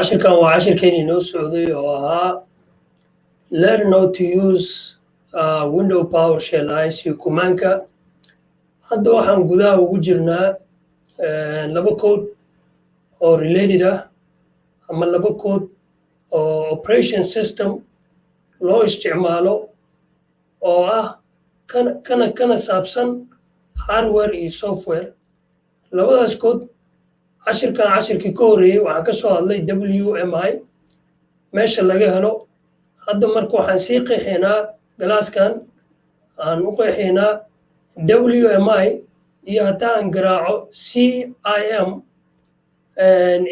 عشركان وعشركين نوسعودي oo learn how to use window PowerShell ISU command-ka hadda waxaan gudaha ugu jirnaa laba code oo related ah ama laba code oo operation system loo isticmaalo oo ah kana saabsan hardware iyo software labadaas code cashirkii ka horeeyay waxaan ka soo hadlay WMI meesha laga helo hadda marka waxaan sii qeexaynaa galaaskan aan u qeexaynaa WMI iyo hataa aan garaaco CIM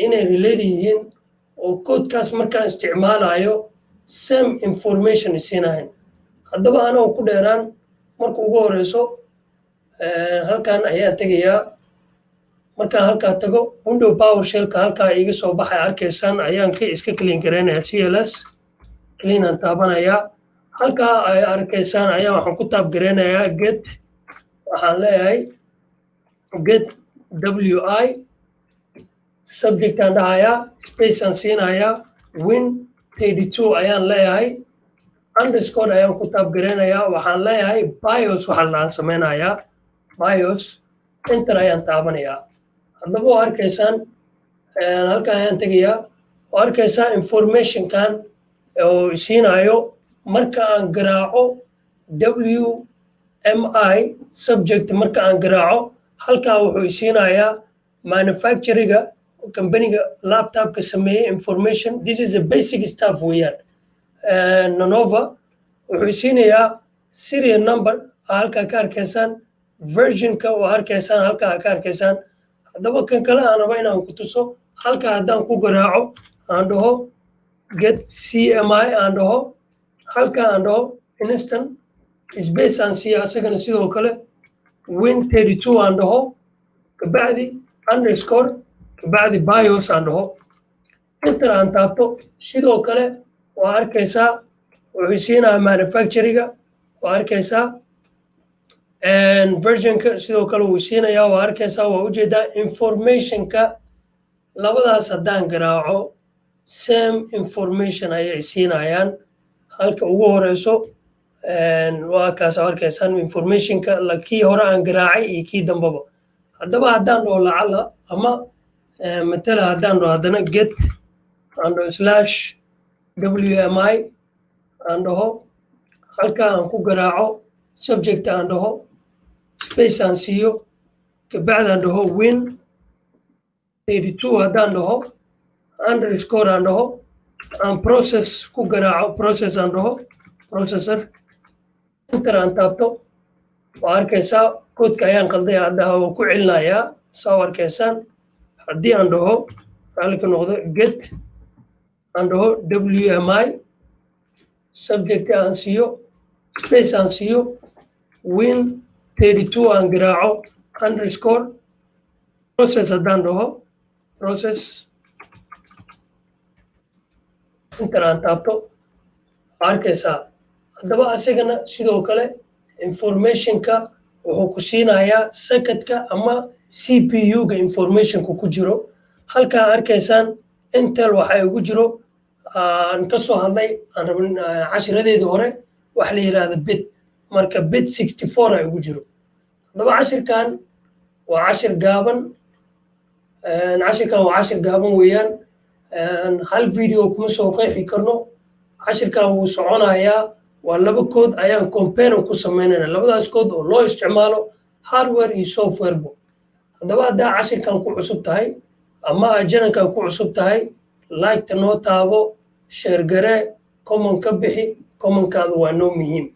inay related yihiin oo codekaas markaan isticmaalayo same information isiinahayn haddaba anoo ku dheeraan marka ugu horeyso halkan ayaan tegayaa markaan halkaa tago window PowerShell-ka halkaa iga soo baxay arkaysaan ayaan iska clean gareynayaa CLS clean aan taabanayaa halkaa ay arkaysaan ayaa waxaan ku taab gareynayaa get waxaan leeyahay get WI subject aan dhahayaa space aan siinayaa win32 ayaan leeyahay underscore ayaan ku taab gareynayaa waxaan leeyahay BIOS waxaan laan sameynayaa BIOS enter ayaan taabanayaa haddaba waa arkaysaan halkan ayaan tegayaa waa arkaysaa informationkan oo isiinayo marka aan garaaco WMI subject marka aan garaaco halkaa wuxuu isiinayaa manufacturing-ga company-ga laptop-ka sameeyey information this is the basic stuff weeyaan Nonova wuxuu isiinayaa serial number halkaa ka arkaysaan version-ka waa arkaysaan halkaa ka arkaysaan haddaba kan kale aan raba inaan ku tuso halkaa haddaan ku garaaco aan dhaho get CMI aan dhaho halkaa aan dhaho instant space aan siiya asagana sidoo kale win32 aan dhaho kabacdi underscore kabacdi BIOS aan dhaho enter aan taabto sidoo kale waa arkaysaa wuxuu siinayaa manufacturing-ga waa arkaysaa version-ka sidoo kale wuu siinayaa waa arkaysaa waa ujeedaa information-ka labadaas haddaan garaaco same information ayay siinayaan halka ugu horeyso waa kaas arkaysaan information-ka kii hore aan garaacay iyo kii dambaba haddaba haddaan dhaho lacala ama matala haddaan dhaho haddana get aan dhaho slash WMI aan dhaho halkaa aan ku garaaco subject aan dhaho space aan siiyo kabacdi aan dhaho win32 haddaan dhaho underscore aan dhaho aan process ku garaaco process aan dhaho processor enter aan taabto waa arkaysaa codeka ayaan qalday hadda waa ku celinayaa saa arkaysaan haddii aan dhaho halka noqdo get aan dhaho WMI subject aan siiyo space aan siiyo win32 aan garaaco underscore process haddaan dhaho process enter aan taabto arkaysaa haddaba asagana sidoo kale information-ka wuxuu ku siinayaa second-ka ama CPU-ga information-ka ku jiro halkaa arkaysaan intel waxaa ugu jiro aan ka soo hadlay aan rabin cashiradeedii hore wax la yiraahdo bit marka bit 64 ay ugu jiro haddaba cashirkan waa cashir gaaban weeyaan hal video kuma soo qeexi karno cashirkan wuu soconayaa waa laba code ayaan compare ku sameynayna labadaas code oo loo isticmaalo hardware iyo software bo haddaba haddaa cashirkan ku cusub tahay ama ajanankan ku cusub tahay like ta noo taabo share garee comment ka bixi comment-kaadu waa noo muhiim